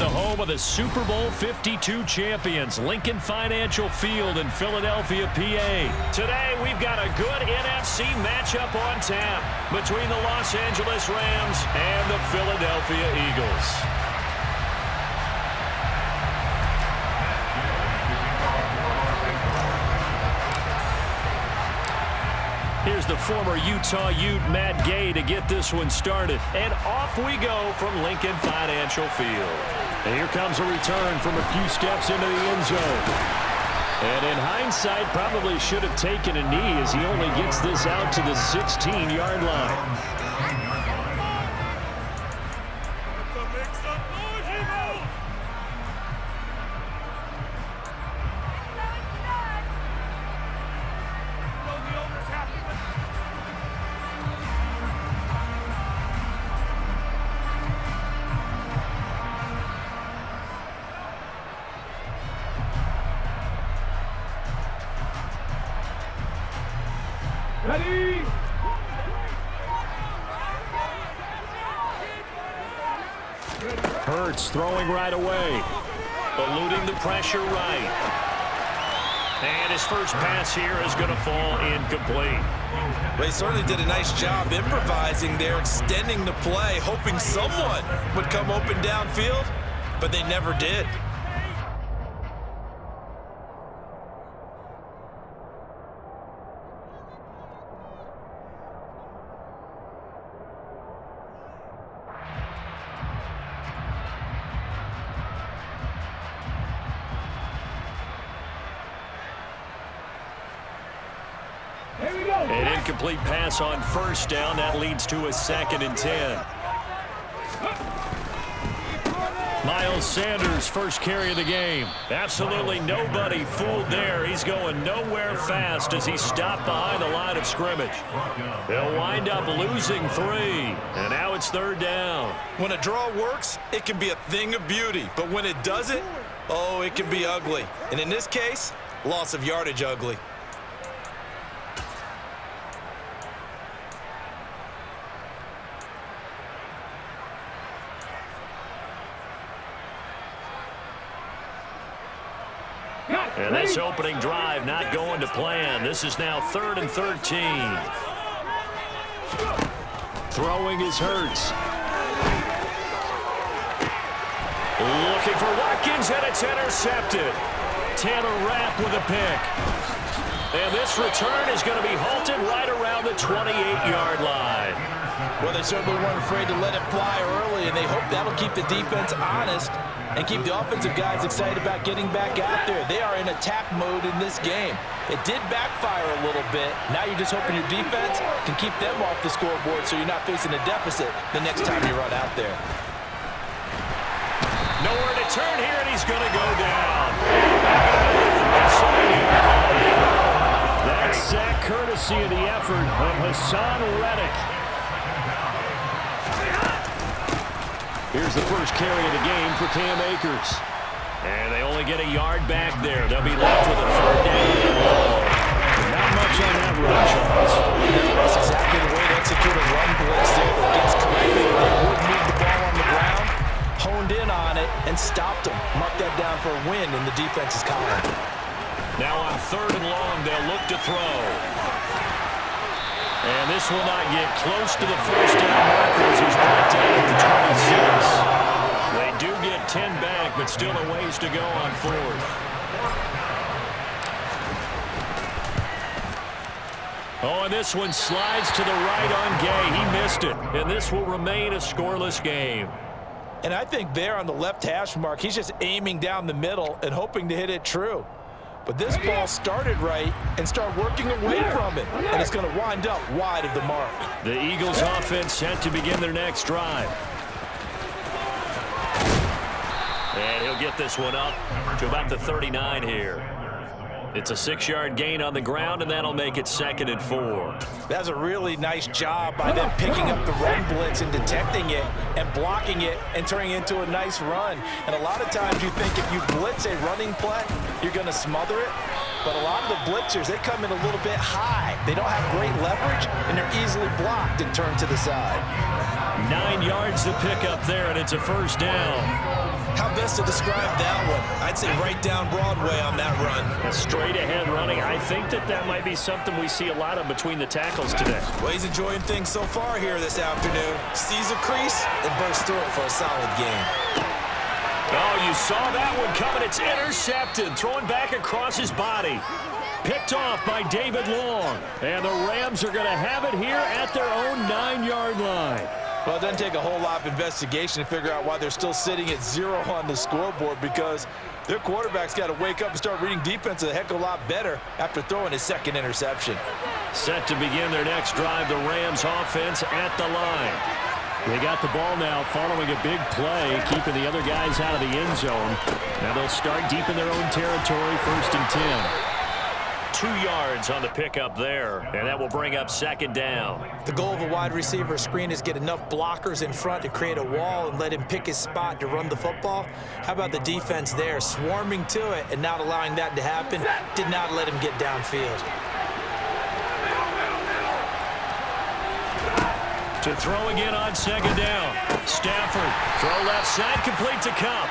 the home of the Super Bowl 52 champions, Lincoln Financial Field in Philadelphia, PA. Today, we've got a good NFC matchup on tap between the Los Angeles Rams and the Philadelphia Eagles. Here's the former Utah Ute, Matt Gay, to get this one started. And off we go from Lincoln Financial Field. And here comes a return from a few steps into the end zone. And in hindsight, probably should have taken a knee as he only gets this out to the 16-yard line. Ready? Hurts throwing right away. Eluding the pressure right. And his first pass here is going to fall incomplete. They certainly did a nice job improvising there, extending the play, hoping someone would come open downfield, but they never did. An incomplete pass on first down. That leads to a 2nd and 10. Miles Sanders, first carry of the game. Absolutely nobody fooled there. He's going nowhere fast as he stopped behind the line of scrimmage. They'll wind up losing 3. And now it's 3rd down. When a draw works, it can be a thing of beauty. But when it doesn't, oh, it can be ugly. And in this case, loss of yardage ugly. And this opening drive not going to plan. This is now 3rd and 13. Throwing is Hurts. Looking for Watkins, and it's intercepted. Taylor Rapp with a pick. And this return is going to be halted right around the 28-yard line. Well, they certainly weren't afraid to let it fly early, and they hope that'll keep the defense honest and keep the offensive guys excited about getting back out there. They are in attack mode in this game. It did backfire a little bit. Now you're just hoping your defense can keep them off the scoreboard so you're not facing a deficit the next time you run out there. Nowhere to turn here, and he's going to go down. That's sack courtesy of the effort of Hassan Reddick. Here's the first carry of the game for Cam Akers. And they only get a yard back there. They'll be left with a 3rd down. Not much on that run, Charles. That's exactly the way to execute a run blitz there. That gets correctly. They would move the ball on the ground, honed in on it, and stopped them. Mark that down for a win in the defense's column. Now on 3rd and long, they'll look to throw. And this will not get close to the first down markers. He's brought down at the 26. They do get 10 back, but still a ways to go on 4th. Oh, and this one slides to the right on Gay. He missed it, and this will remain a scoreless game. And I think there on the left hash mark, he's just aiming down the middle and hoping to hit it true. But this ball started right and started working away from it, and it's going to wind up wide of the mark. The Eagles offense set to begin their next drive. And he'll get this one up to about the 39 here. It's a 6-yard gain on the ground, and that'll make it 2nd and 4. That's a really nice job by them picking up the run blitz and detecting it and blocking it and turning it into a nice run. And a lot of times you think if you blitz a running play, you're going to smother it. But a lot of the blitzers, they come in a little bit high. They don't have great leverage, and they're easily blocked and turned to the side. 9 yards to pick up there, and it's a 1st down. How best to describe that one? I'd say right down Broadway on that run. A straight ahead running. I think that might be something we see a lot of between the tackles today. Well, he's enjoying things so far here this afternoon. Sees a crease and bursts through it for a solid gain. Oh, you saw that one coming. It's intercepted. Throwing back across his body. Picked off by David Long. And the Rams are going to have it here at their own 9-yard line. Well, it doesn't take a whole lot of investigation to figure out why they're still sitting at 0 on the scoreboard, because their quarterback's got to wake up and start reading defense a heck of a lot better after throwing his second interception. Set to begin their next drive, the Rams offense at the line. They got the ball now following a big play, keeping the other guys out of the end zone. Now they'll start deep in their own territory, 1st and 10. 2 yards on the pickup there, and that will bring up 2nd down. The goal of a wide receiver screen is get enough blockers in front to create a wall and let him pick his spot to run the football. How about the defense there, swarming to it and not allowing that to happen? Did not let him get downfield. To throw again on 2nd down. Stafford, throw left side, complete to Kupp.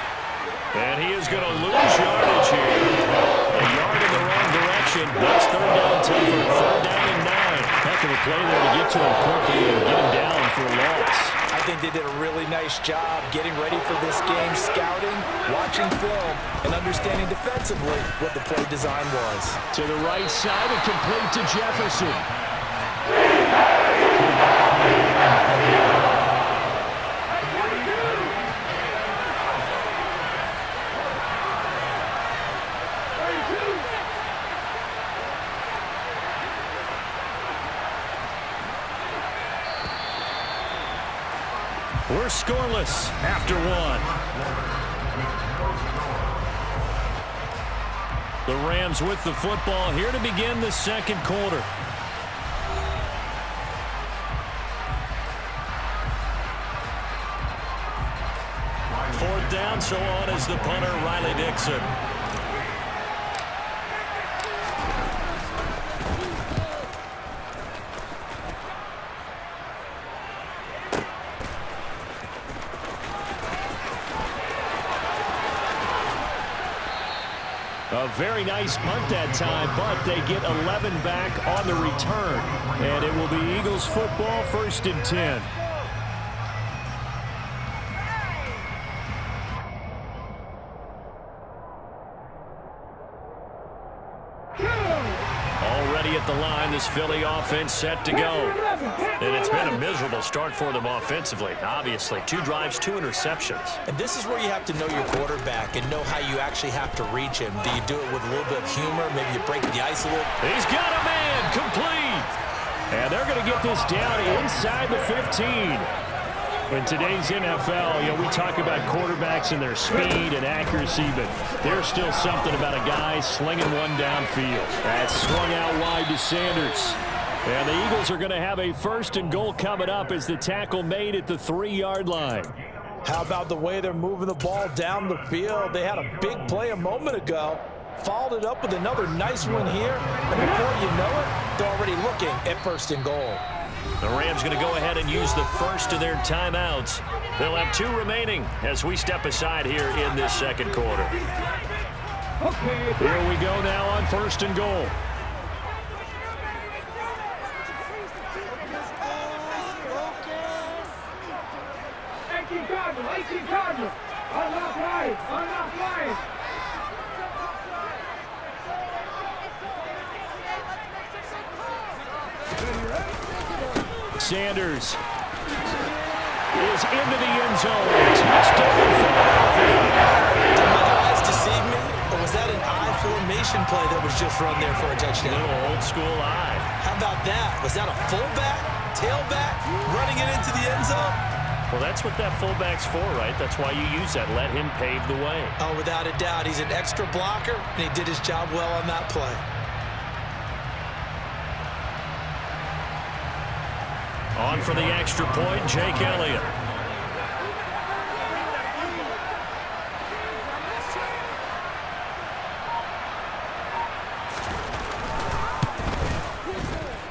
And he is going to lose yardage here. A yard in the wrong direction. That's 3rd down Taylor. 3rd down and 9. Heck of a play there to get to him quickly and get him down for a loss. I think they did a really nice job getting ready for this game, scouting, watching film, and understanding defensively what the play design was. To the right side and complete to Jefferson. We're scoreless after 1. The Rams with the football here to begin the 2nd quarter. Fourth down, so on is the punter, Riley Dixon. A very nice punt that time, but they get 11 back on the return. And it will be Eagles football, 1st and 10. Already at the line, this Philly offense set to go. And it's been a miserable start for them offensively. Obviously, 2 drives, 2 interceptions. And this is where you have to know your quarterback and know how you actually have to reach him. Do you do it with a little bit of humor? Maybe you break the ice a little? He's got a man, complete. And they're going to get this down inside the 15. In today's NFL, we talk about quarterbacks and their speed and accuracy, but there's still something about a guy slinging one downfield. That's swung out wide to Sanders. And the Eagles are going to have a 1st and goal coming up as the tackle made at the 3-yard line. How about the way they're moving the ball down the field? They had a big play a moment ago, followed it up with another nice one here, and before you know it, they're already looking at 1st and goal. The Rams going to go ahead and use the first of their timeouts. They'll have 2 remaining as we step aside here in this 2nd quarter. Here we go now on 1st and goal. Sanders is into the end zone. Touchdown, Philadelphia. Did my eyes deceive me, or was that an I formation play that was just run there for a touchdown? A little old school eye. How about that? Was that a fullback, tailback, running it into the end zone? Well, that's what that fullback's for, right? That's why you use that. Let him pave the way. Oh, without a doubt. He's an extra blocker, and he did his job well on that play. On for the extra point, Jake Elliott.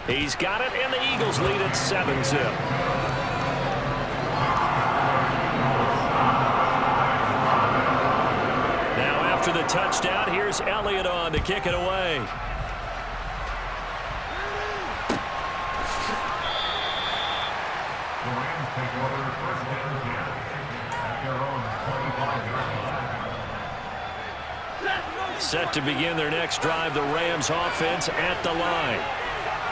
He's got it, and the Eagles lead at 7-0. to the touchdown. Here's Elliott on to kick it away. Set to begin their next drive, the Rams offense at the line.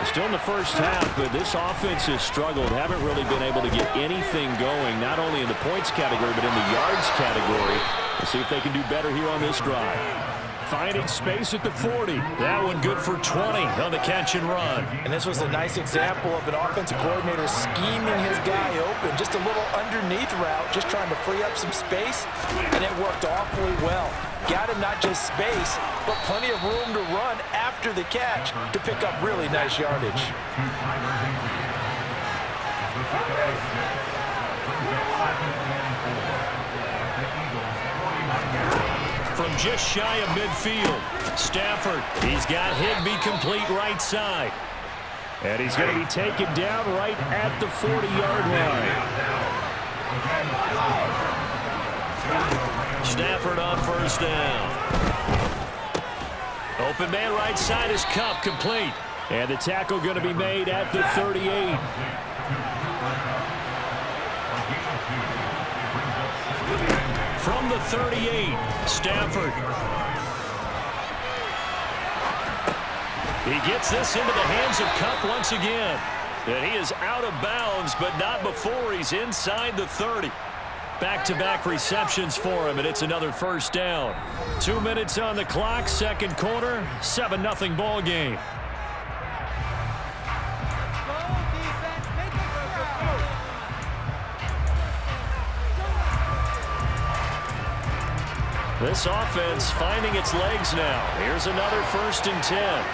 Still in the first half, but this offense has struggled. Haven't really been able to get anything going, not only in the points category, but in the yards category. We'll see if they can do better here on this drive. Finding space at the 40. That one good for 20 on the catch and run. And this was a nice example of an offensive coordinator scheming his guy open. Just a little underneath route, just trying to free up some space, and it worked awfully well. Got him not just space, but plenty of room to run after the catch to pick up really nice yardage. From just shy of midfield, Stafford, he's got Higbee complete right side. And he's going to be taken down right at the 40-yard line. Stafford on first down. Open man right side is Kupp, complete. And the tackle going to be made at the 38. From the 38, Stafford. He gets this into the hands of Kupp once again. And he is out of bounds, but not before he's inside the 30. Back-to-back receptions for him, and it's another first down. 2 minutes on the clock, second quarter, 7-0 ball game. This offense finding its legs now. Here's another 1st and 10.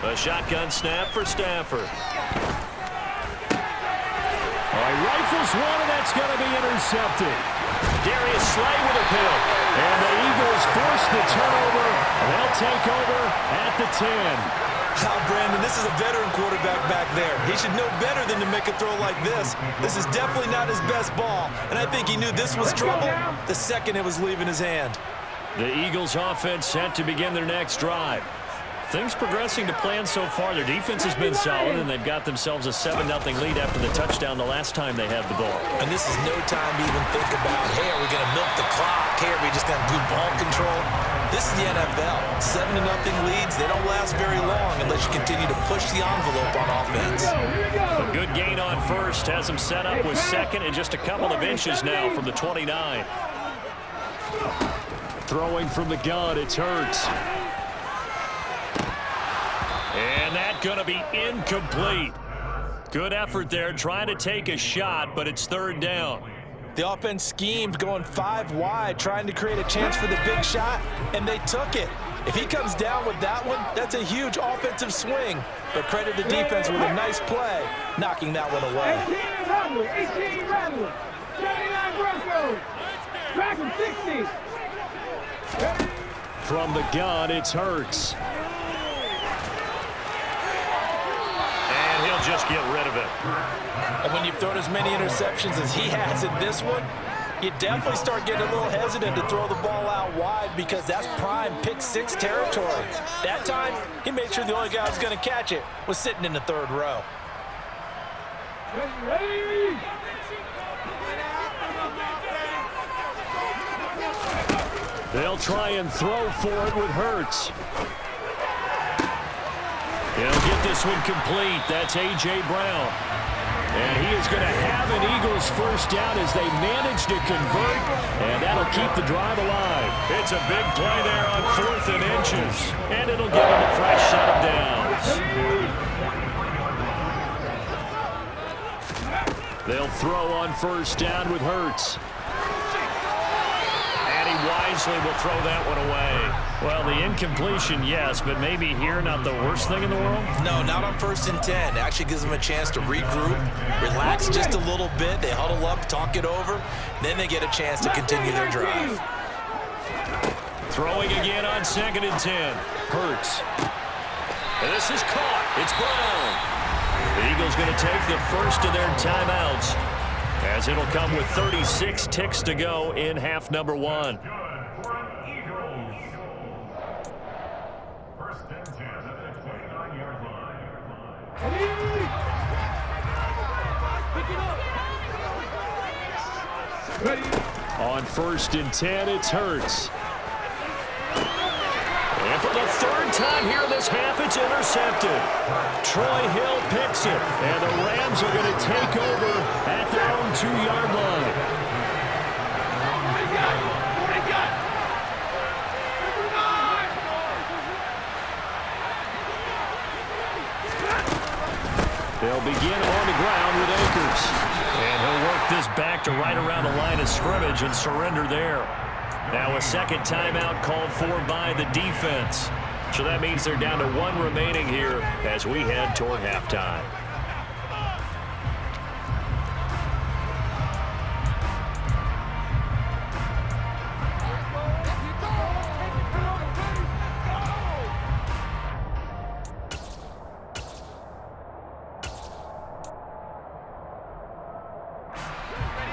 A shotgun snap for Stafford. Rifles one, and that's going to be intercepted. Darius Slay with a pick. And the Eagles force the turnover. They'll take over at the 10. Brandon, this is a veteran quarterback back there. He should know better than to make a throw like this. This is definitely not his best ball, and I think he knew this was trouble the second it was leaving his hand. The Eagles offense set to begin their next drive. Things progressing to plan so far. Their defense has been solid, and they've got themselves a 7-0 lead after the touchdown the last time they had the ball. And this is no time to even think about, hey, are we going to milk the clock? Hey, are we just going to do ball control? This is the NFL. 7-0 leads, they don't last very long unless you continue to push the envelope on offense. A good gain on first has him set up with second and just a couple of inches now from the 29. Throwing from the gun, it's Hurts. And that's going to be incomplete. Good effort there, trying to take a shot, but it's 3rd down. The offense schemed, going 5 wide, trying to create a chance for the big shot, and they took it. If he comes down with that one, that's a huge offensive swing. But credit the defense with a nice play, knocking that one away. 18 Rattler, 79 Bronco, track him 60. From the gun, it's Hurts. And he'll just get rid of it. And when you've thrown as many interceptions as he has in this one, you definitely start getting a little hesitant to throw the ball out wide because that's prime pick 6 territory. That time, he made sure the only guy who was going to catch it was sitting in the 3rd row. They'll try and throw for it with Hurts. He'll get this one complete. That's A.J. Brown. And he is going to have an Eagles first down as they manage to convert, and that'll keep the drive alive. It's a big play there on 4th and inches, and it'll give him a fresh set of downs. They'll throw on first down with Hurts. And he wisely will throw that one away. Well, the incompletion, yes, but maybe here not the worst thing in the world? No, not on 1st and 10. It actually gives them a chance to regroup, relax just a little bit. They huddle up, talk it over. Then they get a chance to continue their drive. Throwing again on 2nd and 10. Hurts. And this is caught. It's Brown. The Eagles going to take the first of their timeouts, as it'll come with 36 ticks to go in half number one. On 1st and 10, it's Hurts. And for the third time here in this half, it's intercepted. Troy Hill picks it, and the Rams are going to take over at their own 2-yard line. They'll begin on the ground with Akers. And he'll work this back to right around the line of scrimmage and surrender there. Now a second timeout called for by the defense. So that means they're down to 1 remaining here as we head toward halftime.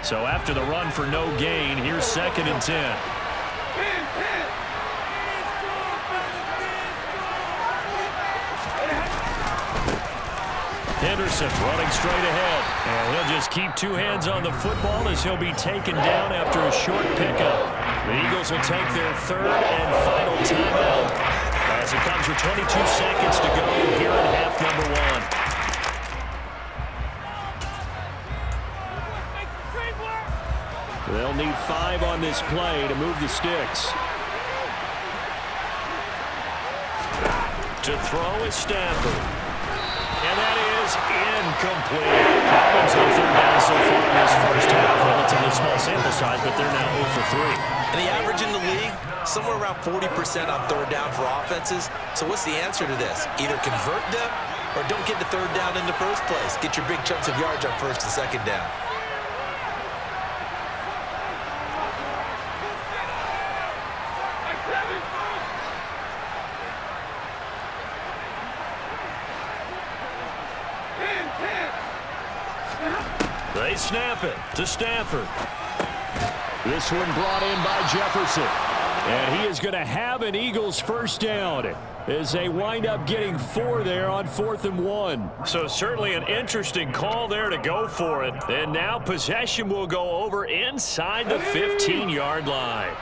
So after the run for no gain, here's 2nd and 10. Henderson running straight ahead. And he'll just keep 2 hands on the football as he'll be taken down after a short pickup. The Eagles will take their 3rd and final timeout as it comes with 22 seconds to go here in half number 1. They'll need 5 on this play to move the sticks. To throw is Stafford. And that is incomplete. Problems on 3rd down so far in this first half. Relatively small sample size, but they're now 0 for 3. And the average in the league, somewhere around 40% on 3rd down for offenses. So what's the answer to this? Either convert them or don't get the 3rd down in the first place. Get your big chunks of yards on 1st and 2nd down. They snap it to Stafford. This one brought in by Jefferson. And he is going to have an Eagles first down as they wind up getting 4 there on 4th and 1. So certainly an interesting call there to go for it. And now possession will go over inside the 15-yard line.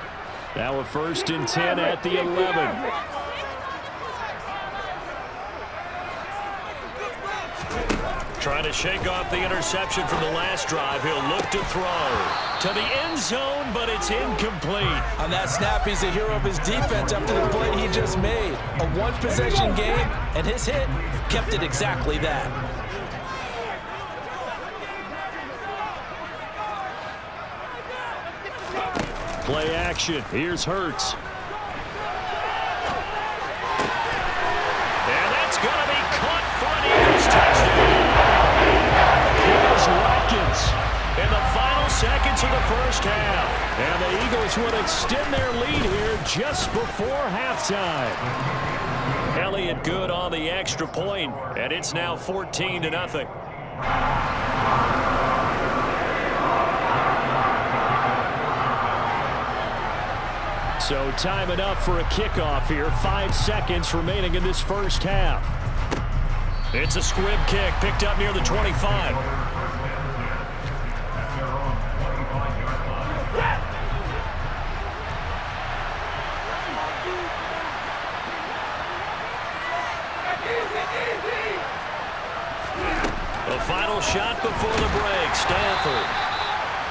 Now a 1st and 10 at the 11. Trying to shake off the interception from the last drive. He'll look to throw to the end zone, but it's incomplete. On that snap, he's the hero of his defense after the play he just made. A 1-possession game, and his hit kept it exactly that. Play action. Here's Hurts. And that's going to be caught for an Eagles touchdown. Here's Watkins in the final seconds of the first half. And the Eagles would extend their lead here just before halftime. Elliott good on the extra point, and it's now 14-0. So time enough for a kickoff here. 5 seconds remaining in this first half. It's a squib kick picked up near the 25. The final shot before the break, Stafford.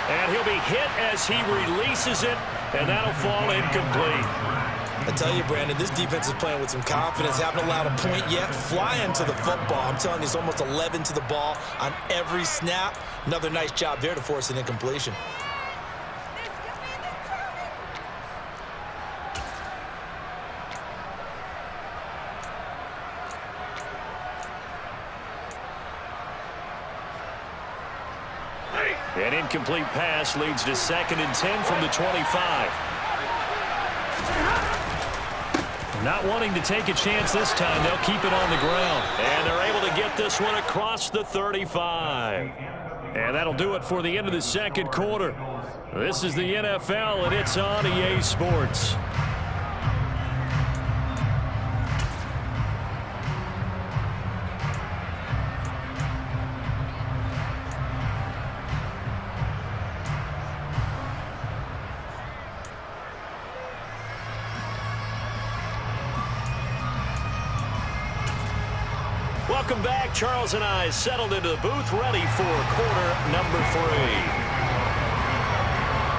And he'll be hit as he releases it, and that'll fall incomplete. I tell you, Brandon, this defense is playing with some confidence. Haven't allowed a point yet. Flying to the football. I'm telling you, it's almost 11 to the ball on every snap. Another nice job there to force an incompletion. An incomplete pass leads to 2nd and 10 from the 25. Not wanting to take a chance this time, they'll keep it on the ground. And they're able to get get this one across the 35. And that'll do it for the end of the second quarter. This is the NFL, and it's on EA Sports. Welcome back. Charles and I settled into the booth, ready for quarter number 3.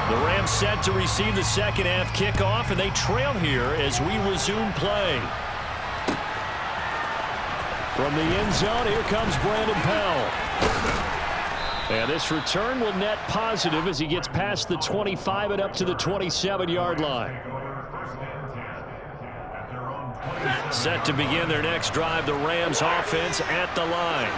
The Rams set to receive the second half kickoff, and they trail here as we resume play. From the end zone, here comes Brandon Powell. And this return will net positive as he gets past the 25 and up to the 27-yard line. Set to begin their next drive, the Rams offense at the line.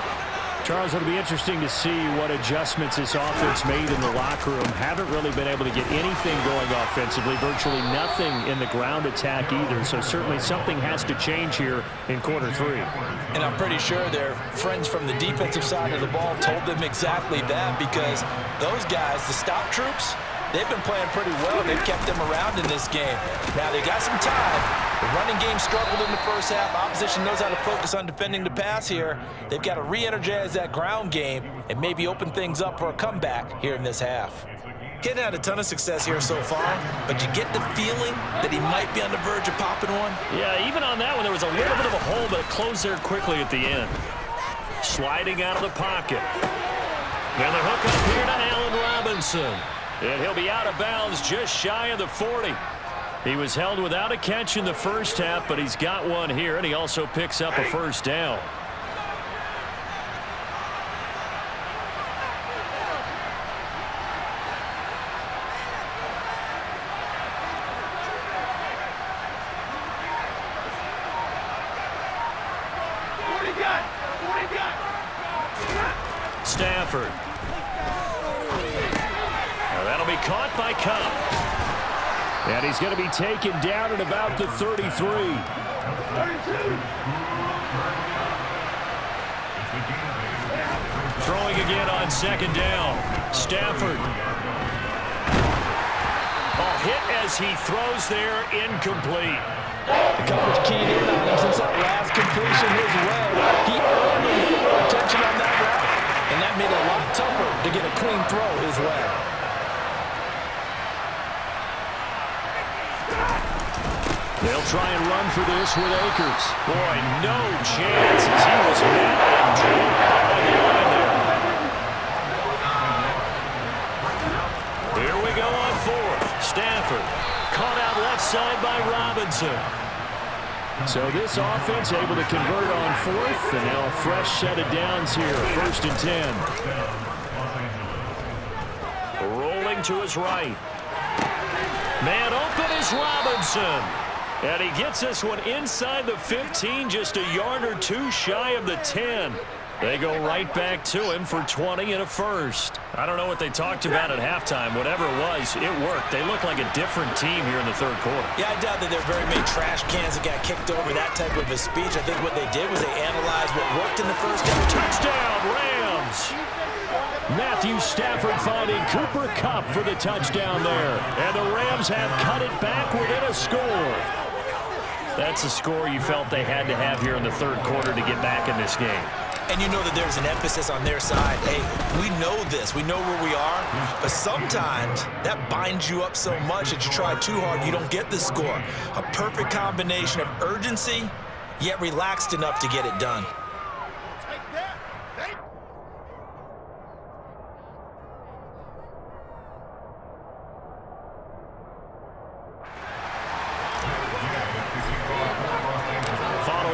Charles, it'll be interesting to see what adjustments this offense made in the locker room. Haven't really been able to get anything going offensively, virtually nothing in the ground attack either. So certainly something has to change here in quarter 3. And I'm pretty sure their friends from the defensive side of the ball told them exactly that, because those guys, the stop troops, they've been playing pretty well. They've kept them around in this game. Now, they got some time. The running game struggled in the first half. Opposition knows how to focus on defending the pass here. They've got to re-energize that ground game and maybe open things up for a comeback here in this half. Kid had a ton of success here so far, but you get the feeling that he might be on the verge of popping one. Yeah, even on that one, there was a little bit of a hole, but it closed there quickly at the end. Sliding out of the pocket. And the hook up here to Allen Robinson. And he'll be out of bounds just shy of the 40. He was held without a catch in the first half, but he's got one here, and he also picks up a first down. Stafford. Now that'll be caught by Kupp. And he's going to be taken down at about the 33. 32. Throwing again on second down. Stafford. Oh, hit as he throws there, incomplete. The coverage keyed in on him since that last completion his way. He earned a little attention on that route, and that made it a lot tougher to get a clean throw his way. They'll try and run for this with Akers. Boy, no chance as he was met and dropped behind the line there. Here we go on fourth. Stafford caught out left side by Robinson. So this offense able to convert on fourth, and now a fresh set of downs here. 1st and 10. Rolling to his right. Man open is Robinson. And he gets this one inside the 15, just a yard or two shy of the 10. They go right back to him for 20 and a first. I don't know what they talked about at halftime. Whatever it was, it worked. They look like a different team here in the third quarter. Yeah, I doubt that there are very many trash cans that got kicked over that type of a speech. I think what they did was they analyzed what worked in the first half. Touchdown, Rams! Matthew Stafford finding Cooper Kupp for the touchdown there. And the Rams have cut it back within a score. That's a score you felt they had to have here in the third quarter to get back in this game. And you know that there's an emphasis on their side. Hey, we know this. We know where we are. But sometimes that binds you up so much that you try too hard, you don't get the score. A perfect combination of urgency, yet relaxed enough to get it done.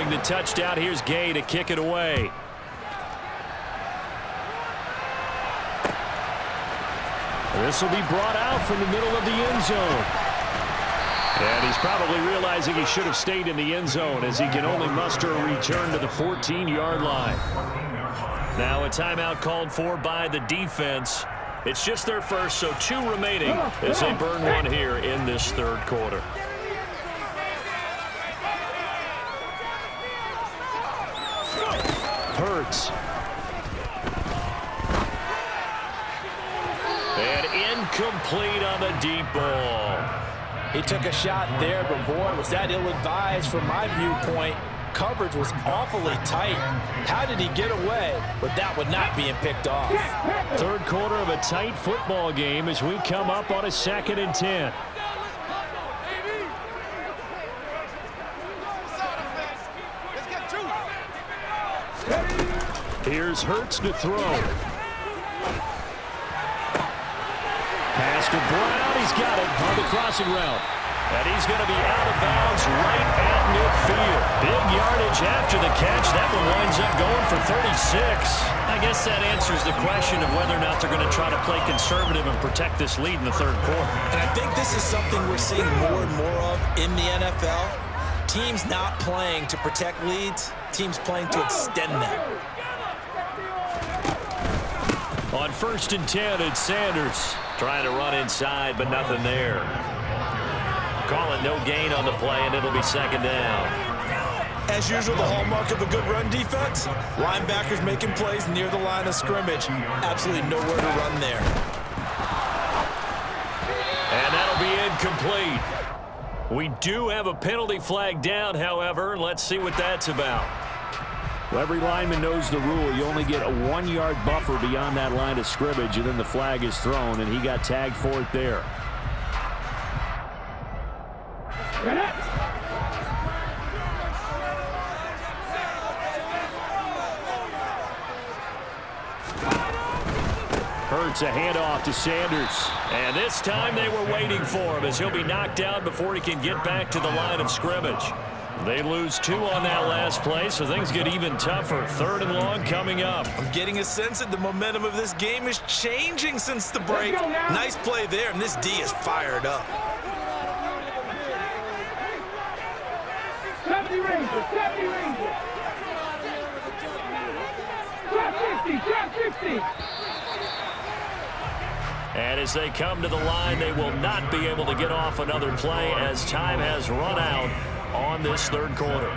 The touchdown, here's Gay to kick it away. This will be brought out from the middle of the end zone. And he's probably realizing he should have stayed in the end zone as he can only muster a return to the 14-yard line. Now a timeout called for by the defense. It's just their first, so 2 remaining as they burn one here in this third quarter. Hurts. And incomplete on the deep ball. He took a shot there, but boy, was that ill-advised from my viewpoint. Coverage was awfully tight. How did he get away with that one not being picked off? Third quarter of a tight football game as we come up on a 2nd and 10. Here's Hurts to throw. Pass to Brown. He's got it on the crossing route. And he's going to be out of bounds right at midfield. Big yardage after the catch. That one winds up going for 36. I guess that answers the question of whether or not they're going to try to play conservative and protect this lead in the third quarter. And I think this is something we're seeing more and more of in the NFL. Teams not playing to protect leads, teams playing to extend them. On 1st and 10, it's Sanders trying to run inside, but nothing there. Call it no gain on the play, and it'll be 2nd down. As usual, the hallmark of a good run defense, linebackers making plays near the line of scrimmage. Absolutely nowhere to run there. And that'll be incomplete. We do have a penalty flag down, however. Let's see what that's about. Well, every lineman knows the rule. You only get a 1-yard buffer beyond that line of scrimmage, and then the flag is thrown, and he got tagged for it there. Hurts a handoff to Sanders. And this time they were waiting for him as he'll be knocked down before he can get back to the line of scrimmage. They lose 2 on that last play, so things get even tougher. 3rd and long coming up. I'm getting a sense that the momentum of this game is changing since the break. Nice play there, and this D is fired up. Safety Ranger, Safety Ranger. Trap 60. And as they come to the line, they will not be able to get off another play as time has run out on this third quarter.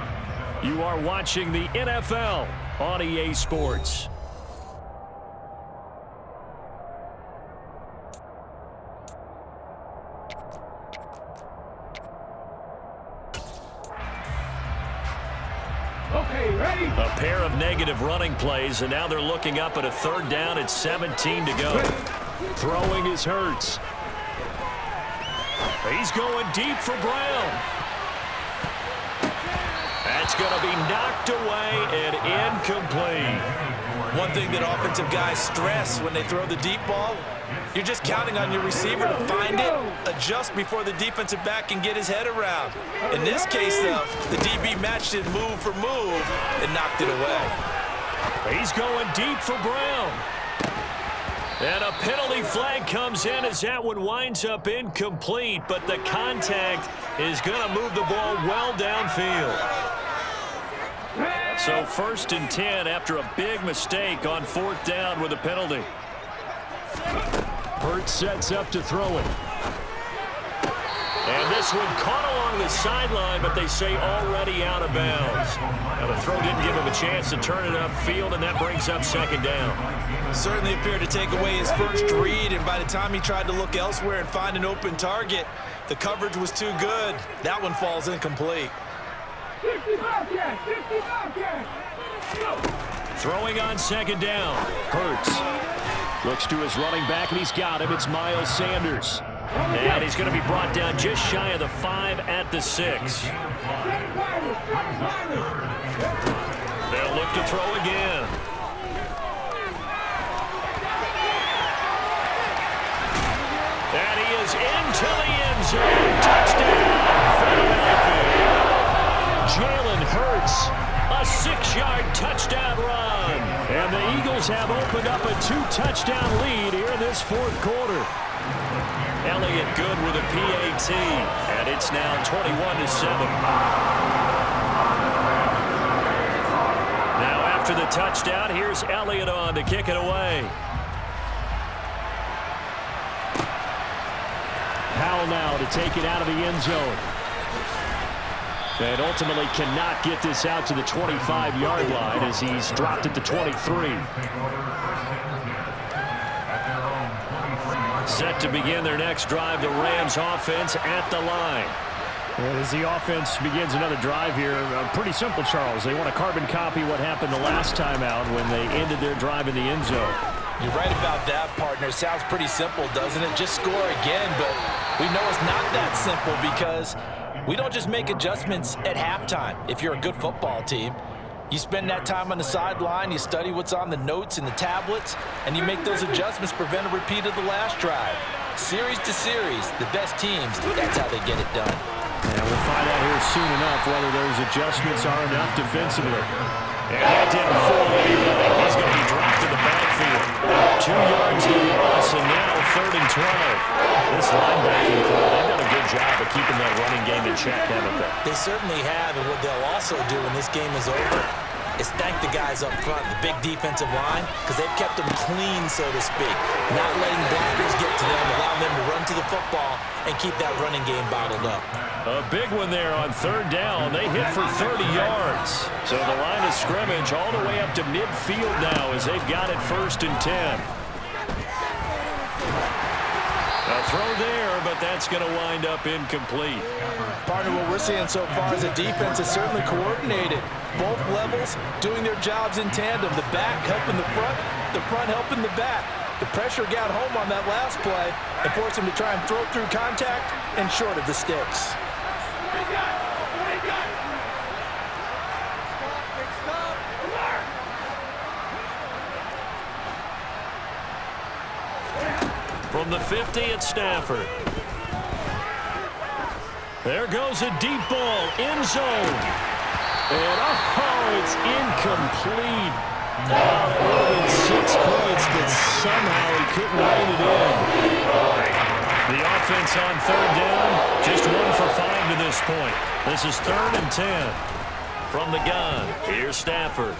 You are watching the NFL on EA Sports. Okay, ready? A pair of negative running plays, and now they're looking up at a 3rd down at 17 to go. Throwing is Hurts. He's going deep for Brown. That's going to be knocked away and incomplete. One thing that offensive guys stress when they throw the deep ball, you're just counting on your receiver to find it, adjust before the defensive back can get his head around. In this case, though, the DB matched it move for move and knocked it away. He's going deep for Brown. And a penalty flag comes in as that one winds up incomplete, but the contact is going to move the ball well downfield. So 1st and 10 after a big mistake on 4th down with a penalty. Hurts sets up to throw it. And this one caught along the sideline, but they say already out of bounds. Now the throw didn't give him a chance to turn it upfield, and that brings up 2nd down. Certainly appeared to take away his first read, and by the time he tried to look elsewhere and find an open target, the coverage was too good. That one falls incomplete. 65 yards, 65 yards. Throwing on 2nd down. Hurts looks to his running back, and he's got him. It's Miles Sanders. And he's going to be brought down just shy of the 5 at the 6. They'll look to throw again. And he is into the end zone. Touchdown, Philadelphia. Jalen Hurts, a 6-yard touchdown run. And the Eagles have opened up a 2-touchdown lead here in this 4th quarter. Elliott good with a PAT, and it's now 21-7. Now after the touchdown, here's Elliott on to kick it away. Powell now to take it out of the end zone. And ultimately cannot get this out to the 25-yard line as he's dropped it to 23. Set to begin their next drive, the Rams offense at the line. And as the offense begins another drive here, pretty simple, Charles. They want to carbon copy what happened the last time out when they ended their drive in the end zone. You're right about that, partner. Sounds pretty simple, doesn't it? Just score again, but we know it's not that simple because we don't just make adjustments at halftime. If you're a good football team, you spend that time on the sideline, you study what's on the notes and the tablets, and you make those adjustments, prevent a repeat of the last drive. Series to series, the best teams, that's how they get it done. And we'll find out here soon enough whether those adjustments are enough defensively. And that didn't fool anybody. He's going to be dropped to the backfield. 2 yards the loss, and now 3rd and 12. This linebacking core, they've done a good job of keeping that running game in check, haven't they? They certainly have, and what they'll also do when this game is over is thank the guys up front, the big defensive line, because they've kept them clean, so to speak. Not letting blockers get to them, allowing them to run to the football and keep that running game bottled up. A big one there on 3rd down. They hit for 30 yards. So the line of scrimmage all the way up to midfield now as they've got it 1st and 10. A throw there, but that's going to wind up incomplete. Partner, what we're seeing so far is the defense is certainly coordinated. Both levels doing their jobs in tandem. The back helping the front helping the back. The pressure got home on that last play and forced him to try and throw through contact and short of the sticks. From the 50 at Stafford. There goes a deep ball, end zone. And it's incomplete. Oh, that would have been 6 points, but somehow he couldn't rein it in. The offense on 3rd down, just 1 for 5 to this point. This is 3rd and 10. From the gun, here's Stafford.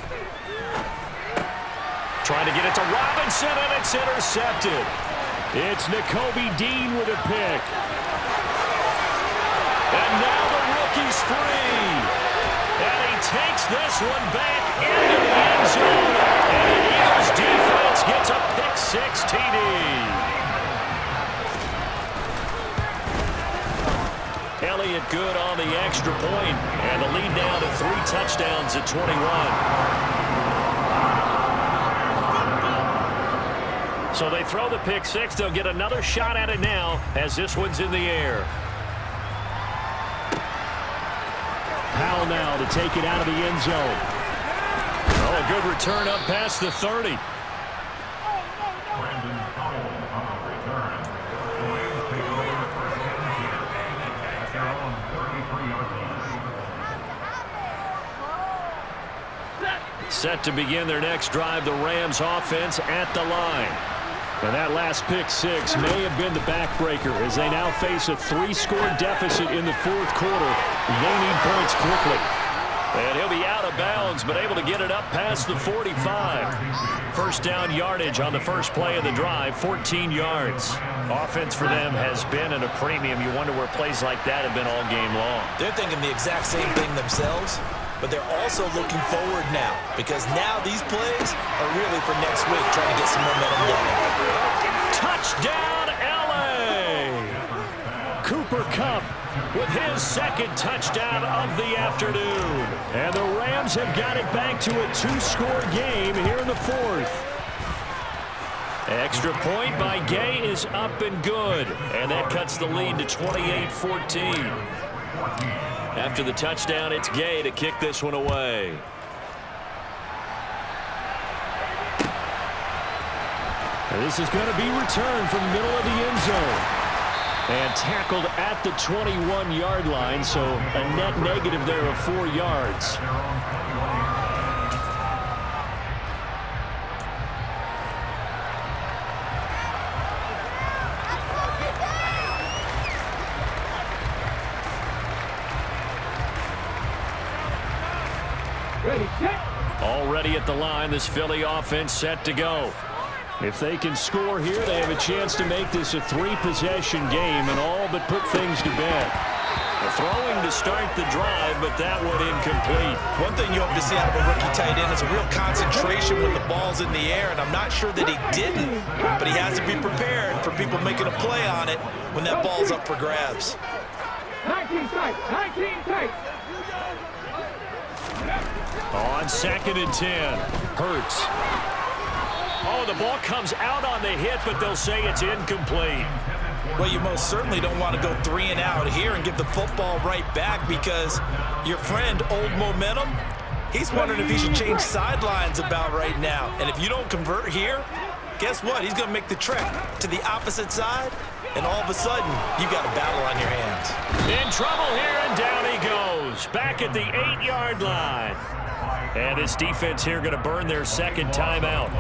Trying to get it to Robinson, and it's intercepted. It's Nakobe Dean with a pick. And now the rookie's free. And he takes this one back into the end zone. And the Eagles defense gets a pick-6 TD. Elliott good on the extra point. And the lead now to 3 touchdowns at 21. So they throw the pick-6. They'll get another shot at it now as this one's in the air. Powell now to take it out of the end zone. Oh, a good return up past the 30. Set to begin their next drive, the Rams offense at the line. And that last pick-6 may have been the backbreaker as they now face a 3-score deficit in the 4th quarter. They need points quickly. And he'll be out of bounds, but able to get it up past the 45. 1st down yardage on the first play of the drive, 14 yards. Offense for them has been at a premium. You wonder where plays like that have been all game long. They're thinking the exact same thing themselves, but they're also looking forward now because now these plays are really for next week, trying to get some momentum going. Touchdown, L.A. Cooper Kupp with his 2nd touchdown of the afternoon. And the Rams have got it back to a 2-score game here in the 4th. Extra point by Gay is up and good. And that cuts the lead to 28-14. After the touchdown, it's Gay to kick this one away. And this is going to be returned from the middle of the end zone. And tackled at the 21-yard line, so a net negative there of 4 yards. Ready, set. Already at the line, this Philly offense set to go. If they can score here, they have a chance to make this a 3-possession game and all but put things to bed. Throwing to start the drive, but that one incomplete. One thing you hope to see out of a rookie tight end is a real concentration when the ball's in the air, and I'm not sure that he didn't, but he has to be prepared for people making a play on it when that ball's up for grabs. 19 tight, 19 tight. On 2nd and 10, Hurts. Oh, the ball comes out on the hit, but they'll say it's incomplete. Well, you most certainly don't want to go 3 and out here and give the football right back because your friend, Old Momentum, he's wondering if he should change sidelines about right now. And if you don't convert here, guess what? He's going to make the trek to the opposite side, and all of a sudden, you got a battle on your hands. In trouble here, and down he goes. Back at the 8-yard line. And this defense here going to burn their second timeout.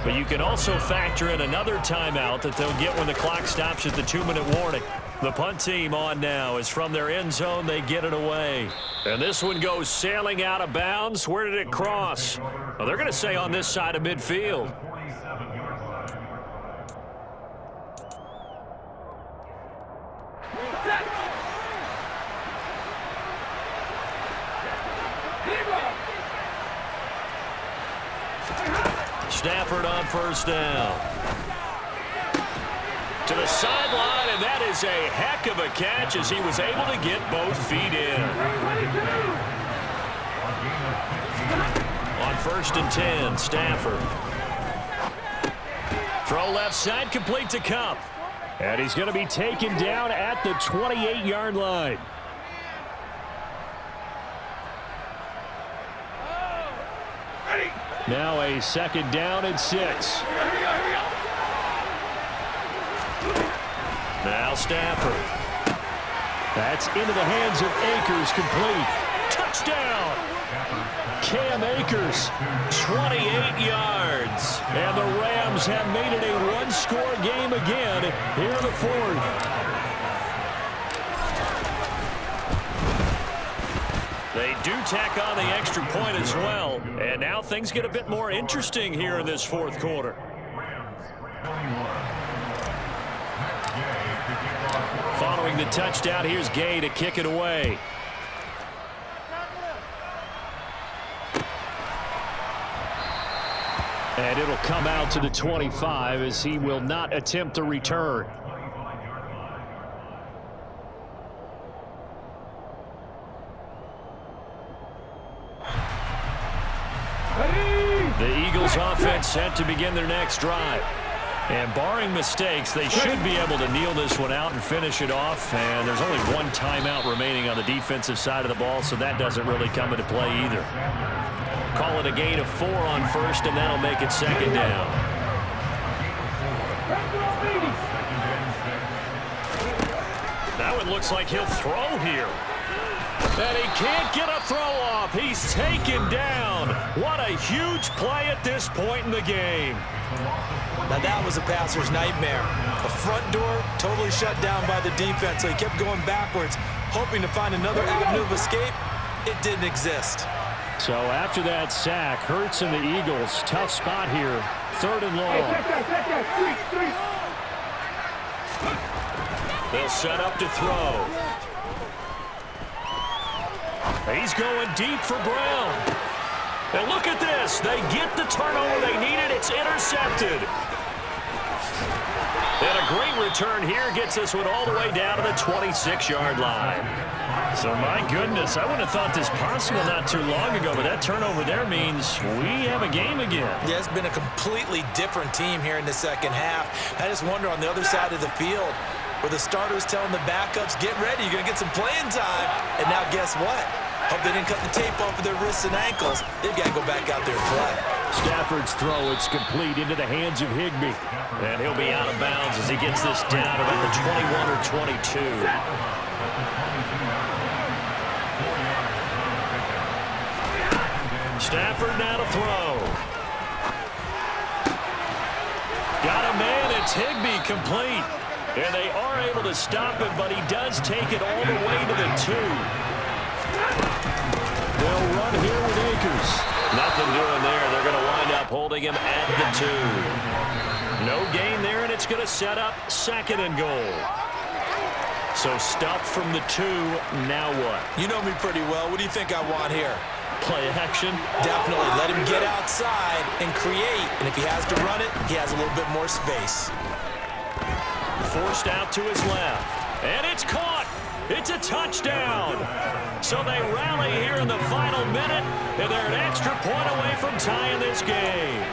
But you can also factor in another timeout that they'll get when the clock stops at the 2-minute warning. The punt team on now is from their end zone. They get it away. And this one goes sailing out of bounds. Where did it cross? Well, they're going to say on this side of midfield. Stafford on first down. To the sideline, and that is a heck of a catch as he was able to get both feet in. On 1st and 10, Stafford. Throw left side, complete to Kupp. And he's going to be taken down at the 28-yard line. Now a 2nd down and 6. Now Stafford. That's into the hands of Akers, complete. Touchdown! Cam Akers, 28 yards. And the Rams have made it a one-score game again here in the 4th. They do tack on the extra point as well. And now things get a bit more interesting here in this 4th quarter. Following the touchdown, here's Gay to kick it away. And it'll come out to the 25 as he will not attempt to return. The Eagles offense set to begin their next drive. And barring mistakes, they should be able to kneel this one out and finish it off. And there's only one timeout remaining on the defensive side of the ball, so that doesn't really come into play either. Call it a gain of 4 on 1st, and that'll make it 2nd down. That one looks like he'll throw here. And he can't get a throw off. He's taken down. What a huge play at this point in the game. Now that was a passer's nightmare. The front door totally shut down by the defense, so he kept going backwards, hoping to find another avenue of escape. It didn't exist. So after that sack, Hurts and the Eagles, tough spot here. 3rd and long. They'll set up to throw. He's going deep for Brown. And look at this. They get the turnover they needed. It's intercepted. And a great return here gets this one all the way down to the 26-yard line. So, my goodness, I wouldn't have thought this possible not too long ago, but that turnover there means we have a game again. Yeah, it's been a completely different team here in the second half. I just wonder on the other side of the field where the starters telling the backups, get ready, you're going to get some playing time. And now guess what? Hope they didn't cut the tape off of their wrists and ankles. They've got to go back out there and play. Stafford's throw, it's complete into the hands of Higbee. And he'll be out of bounds as he gets this down about the 21 or 22. Stafford now to throw. Got a man, it's Higbee, complete. And they are able to stop him, but he does take it all the way to the 2. They'll run here with Akers. Nothing doing there. They're going to wind up holding him at the 2. No gain there, and it's going to set up 2nd and goal. So stuffed from the 2. Now what? You know me pretty well. What do you think I want here? Play action? Definitely. Let him get outside and create. And if he has to run it, he has a little bit more space. Forced out to his left. And it's caught. It's a touchdown. So they rally here in the final minute, and they're an extra point away from tying this game.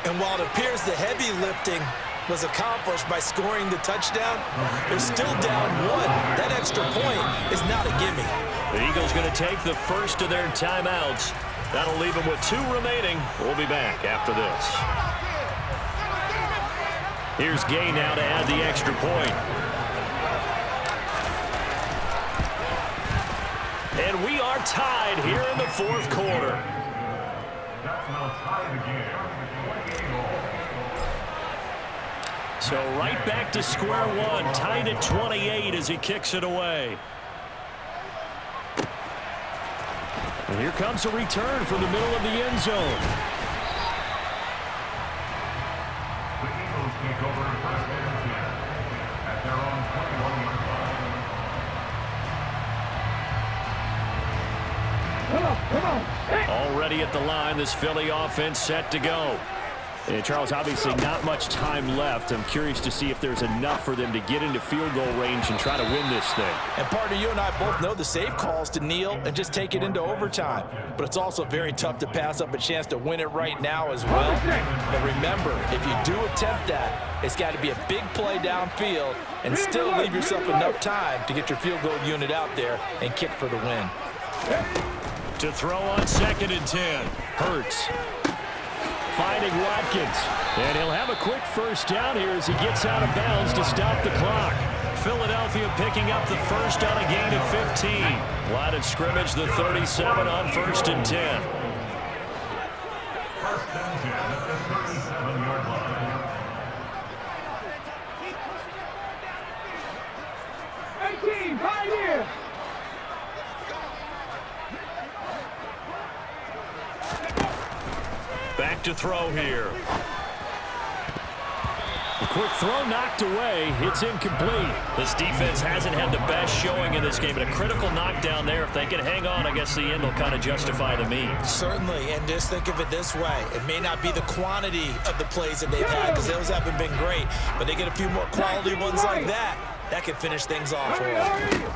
And while it appears the heavy lifting was accomplished by scoring the touchdown, they're still down 1. That extra point is not a gimme. The Eagles going to take the first of their timeouts. That'll leave them with 2 remaining. We'll be back after this. Here's Gay now to add the extra point. And we are tied here in the 4th quarter. So right back to square one, tied at 28 as he kicks it away. And here comes a return from the middle of the end zone. The Eagles take over first and 10 at their own 21-yard line. Come on. Hey. Already at the line, this Philly offense set to go. And Charles, obviously not much time left. I'm curious to see if there's enough for them to get into field goal range and try to win this thing. And partner, you and I both know the safe calls to kneel and just take it into overtime. But it's also very tough to pass up a chance to win it right now as well. But remember, if you do attempt that, it's got to be a big play downfield and still leave yourself enough time to get your field goal unit out there and kick for the win. To throw on 2nd and 10. Hurts. Finding Watkins. And he'll have a quick first down here as he gets out of bounds to stop the clock. Philadelphia picking up the first on a gain of 15. Line of scrimmage, the 37 on 1st and 10. First and 10 at the 37-yard line. 18, right here. Back to throw here. A quick throw knocked away. It's incomplete. This defense hasn't had the best showing in this game, but a critical knockdown there. If they can hang on, I guess the end will kind of justify the means. Certainly, and just think of it this way. It may not be the quantity of the plays that they've had because those haven't been great, but they get a few more quality ones like that. That could finish things off for them.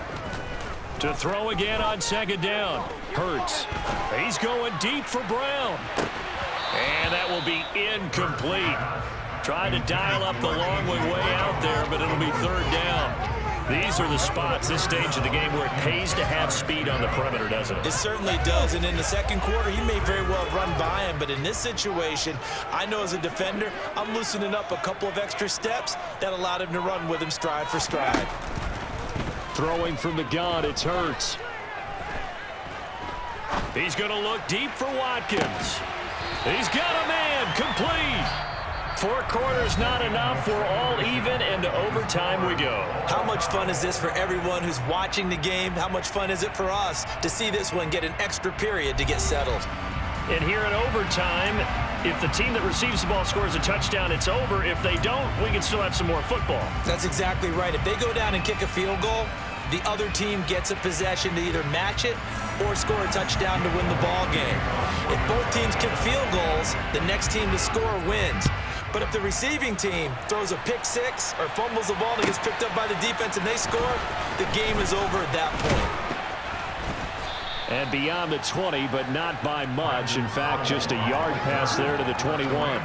To throw again on 2nd down. Hurts. He's going deep for Brown. And that will be incomplete. Trying to dial up the long one way out there, but it'll be 3rd down. These are the spots, this stage of the game, where it pays to have speed on the perimeter, doesn't it? It certainly does, and in the 2nd quarter, he may very well run by him, but in this situation, I know as a defender, I'm loosening up a couple of extra steps that allowed him to run with him stride for stride. Throwing from the gun, it's Hurts. He's going to look deep for Watkins. He's got a man, complete. 4 quarters not enough. We're all even, and to overtime we go. How much fun is this for everyone who's watching the game? How much fun is it for us to see this one get an extra period to get settled? And here in overtime, if the team that receives the ball scores a touchdown, it's over. If they don't, we can still have some more football. That's exactly right. If they go down and kick a field goal, the other team gets a possession to either match it or score a touchdown to win the ball game. If both teams kick field goals, the next team to score wins. But if the receiving team throws a pick six or fumbles the ball and it gets picked up by the defense and they score, the game is over at that point. And beyond the 20, but not by much. In fact, just a yard pass there to the 21.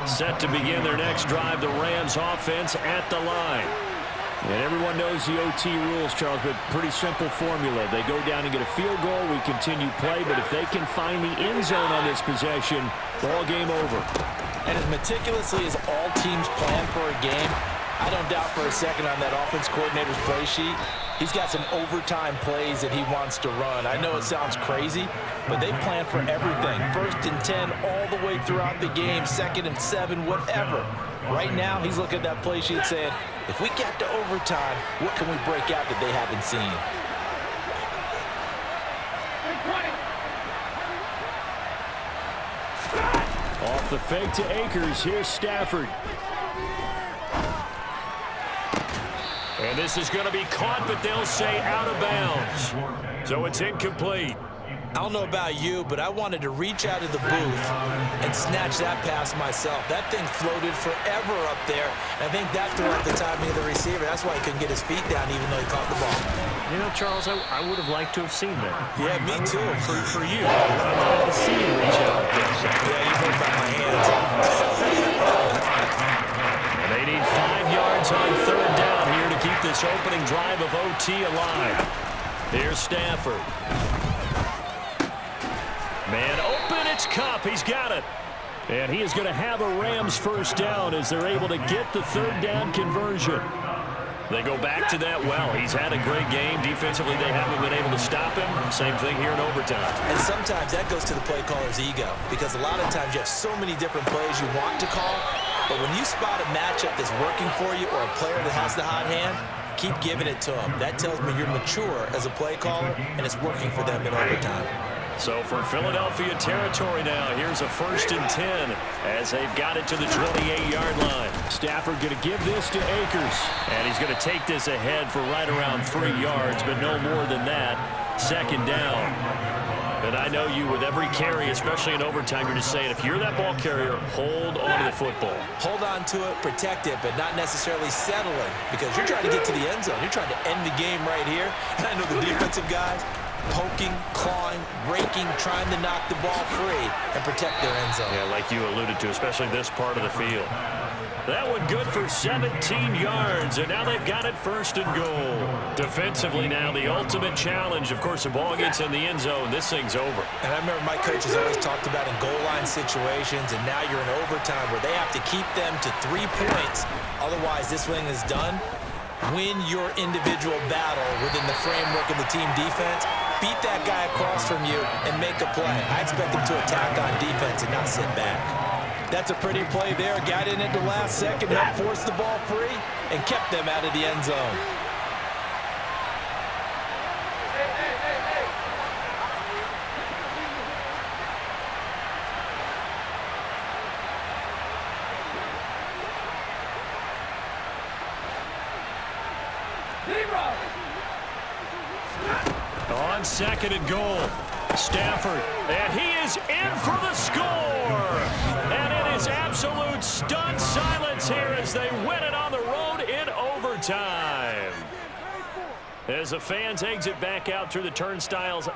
Set to begin their next drive, the Rams offense at the line. And everyone knows the OT rules, Charles, but pretty simple formula. They go down and get a field goal, we continue play, but if they can find the end zone on this possession, ball game over. And as meticulously as all teams plan for a game, I don't doubt for a second on that offense coordinator's play sheet, he's got some overtime plays that he wants to run. I know it sounds crazy, but they plan for everything. 1st and 10 all the way throughout the game, 2nd and 7, whatever. Right now, he's looking at that play sheet saying, if we get to overtime, what can we break out that they haven't seen? Off the fake to Akers, here's Stafford. And this is going to be caught, but they'll say out of bounds. So it's incomplete. I don't know about you, but I wanted to reach out of the booth and snatch that pass myself. That thing floated forever up there. I think that threw off the timing of the receiver. That's why he couldn't get his feet down even though he caught the ball. You know, Charles, I would have liked to have seen that. Yeah, me too. For you, I wanted to see you reach out. Yeah, you've heard about my hands. And they need 5 yards on third down here to keep this opening drive of OT alive. Here's Stafford. Man open, it's Kupp. He's got it. And he is going to have a Rams first down as they're able to get the third down conversion. They go back to that well. He's had a great game. Defensively, they haven't been able to stop him. Same thing here in overtime. And sometimes that goes to the play caller's ego because a lot of times you have so many different plays you want to call, but when you spot a matchup that's working for you or a player that has the hot hand, keep giving it to him. That tells me you're mature as a play caller, and it's working for them in overtime. So for Philadelphia territory now, here's a 1st and 10 as they've got it to the 28-yard line. Stafford going to give this to Akers. And he's going to take this ahead for right around 3 yards, but no more than that. 2nd down. And I know you with every carry, especially in overtime, you're just saying if you're that ball carrier, hold on to the football. Hold on to it, protect it, but not necessarily settle it because you're trying to get to the end zone. You're trying to end the game right here. And I know the defensive guys poking, clawing, raking, trying to knock the ball free and protect their end zone. Yeah, like you alluded to, especially this part of the field. That one good for 17 yards, and now they've got it 1st and goal. Defensively now, the ultimate challenge. Of course, the ball gets in the end zone. This thing's over. And I remember my coaches always talked about in goal line situations, and now you're in overtime where they have to keep them to 3 points. Otherwise, this thing is done. Win your individual battle within the framework of the team defense. Beat that guy across from you and make a play. I expect them to attack on defense and not sit back. That's a pretty play there. Got in at the last second, helped force the ball free, and kept them out of the end zone. On 2nd and goal, Stafford, and he is in for the score. And it is absolute stunned silence here as they win it on the road in overtime. As the fans exit back out through the turnstiles.